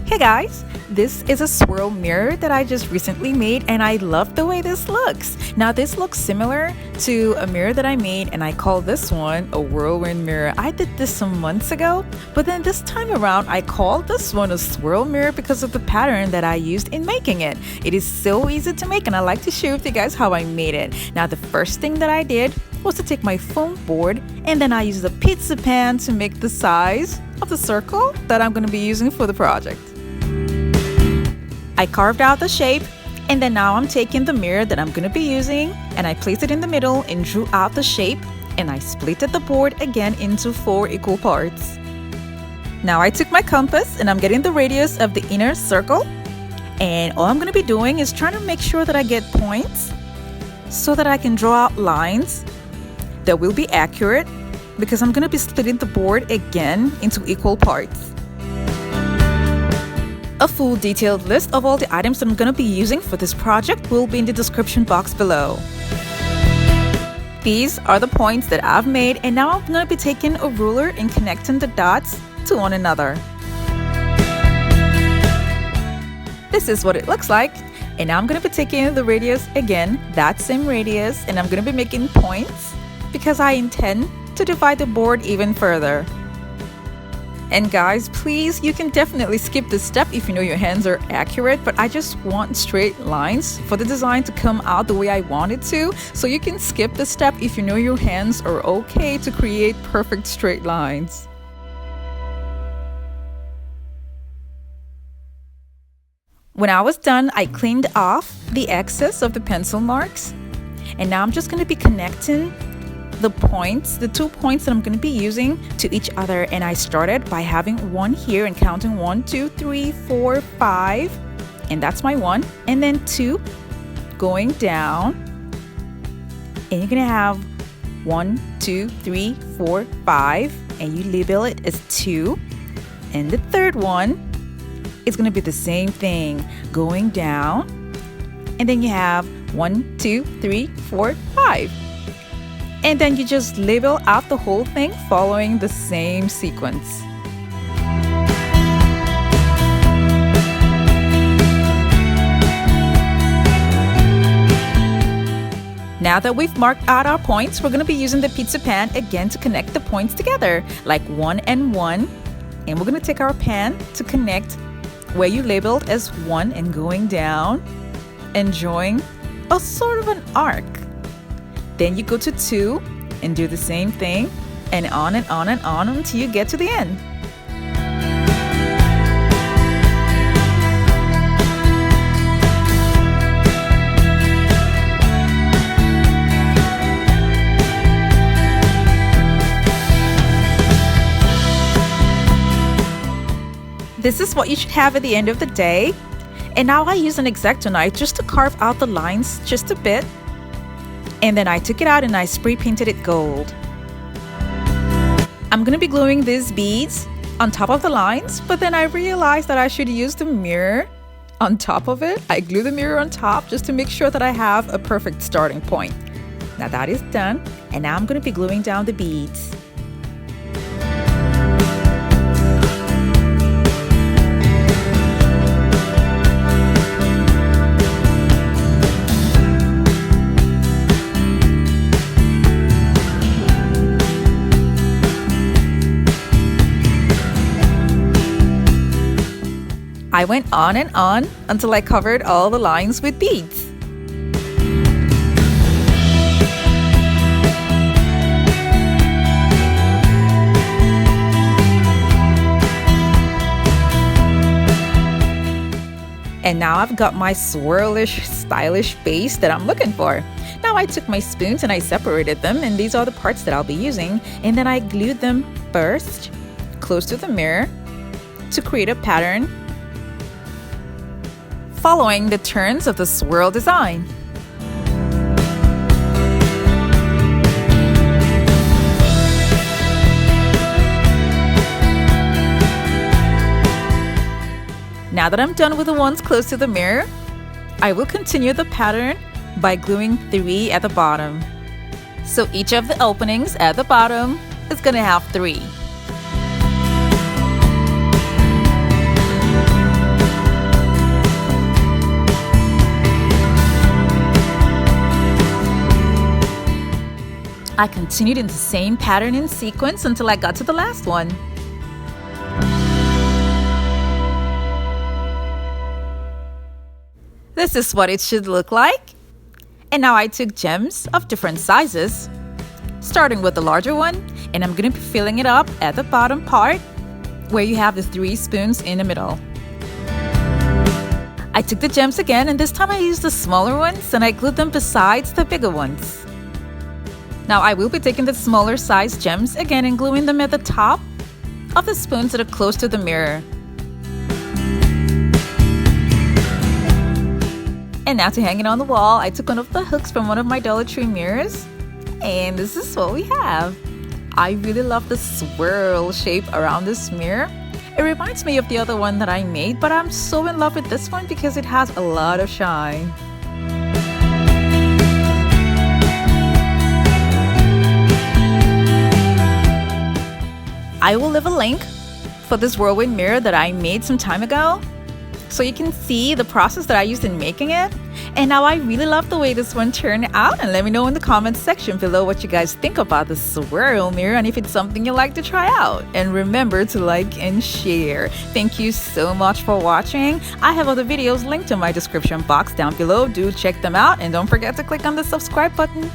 Hey guys, this is a swirl mirror that I just recently made and I love the way this looks. Now this looks similar to a mirror that I made and I call this one a whirlwind mirror. I did this some months ago, but then this time around I called this one a swirl mirror because of the pattern that I used in making it. It is so easy to make and I like to share with you guys how I made it. Now the first thing that I did was to take my foam board and then I used a pizza pan to make the size of the circle that I'm going to be using for the project. I carved out the shape and then now I'm taking the mirror that I'm going to be using and I placed it in the middle and drew out the shape and I splitted the board again into 4 equal parts. Now I took my compass and I'm getting the radius of the inner circle and all I'm going to be doing is trying to make sure that I get points so that I can draw out lines that will be accurate because I'm going to be splitting the board again into equal parts. A full detailed list of all the items that I'm going to be using for this project will be in the description box below. These are the points that I've made and now I'm going to be taking a ruler and connecting the dots to one another. This is what it looks like and now I'm going to be taking the radius again, that same radius, and I'm going to be making points because I intend to divide the board even further. And guys, please, you can definitely skip this step if you know your hands are accurate, but I just want straight lines for the design to come out the way I want it to. So you can skip this step if you know your hands are okay to create perfect straight lines. When I was done, I cleaned off the excess of the pencil marks. And now I'm just going to be connecting the points, the 2 points that I'm going to be using to each other, and I started by having one here and counting 1, 2, 3, 4, 5, and that's my 1, and then 2 going down, and you're gonna have 1, 2, 3, 4, 5, and you label it as 2, and the third one is gonna be the same thing going down, and then you have 1, 2, 3, 4, 5. And then you just label out the whole thing following the same sequence. Now that we've marked out our points, we're going to be using the pizza pan again to connect the points together, like 1 and 1. And we're going to take our pan to connect where you labeled as 1 and going down and drawing a sort of an arc. Then you go to 2 and do the same thing and on and on and on until you get to the end. This is what you should have at the end of the day. And now I use an X-Acto knife just to carve out the lines just a bit. And then I took it out and I spray painted it gold. I'm going to be gluing these beads on top of the lines, but then I realized that I should use the mirror on top of it. I glue the mirror on top just to make sure that I have a perfect starting point. Now that is done, and now I'm going to be gluing down the beads. I went on and on until I covered all the lines with beads. And now I've got my swirlish, stylish base that I'm looking for. Now I took my spoons and I separated them, and these are the parts that I'll be using. And then I glued them first close to the mirror to create a pattern following the turns of the swirl design. Now that I'm done with the ones close to the mirror, I will continue the pattern by gluing 3 at the bottom. So each of the openings at the bottom is going to have 3. continued in the same pattern and sequence until I got to the last one. This is what it should look like. And now I took gems of different sizes, starting with the larger one, and I'm going to be filling it up at the bottom part where you have the 3 spoons in the middle. I took the gems again, and this time I used the smaller ones and I glued them besides the bigger ones. Now I will be taking the smaller size gems again and gluing them at the top of the spoons that are close to the mirror. And now to hang it on the wall, I took one of the hooks from one of my Dollar Tree mirrors, and this is what we have. I really love the swirl shape around this mirror. It reminds me of the other one that I made, but I'm so in love with this one because it has a lot of shine. I will leave a link for this whirlwind mirror that I made some time ago, so you can see the process that I used in making it. And now I really love the way this one turned out, and let me know in the comments section below what you guys think about the swirl mirror and if it's something you'd like to try out. And remember to like and share. Thank you so much for watching. I have other videos linked in my description box down below. Do check them out, and don't forget to click on the subscribe button.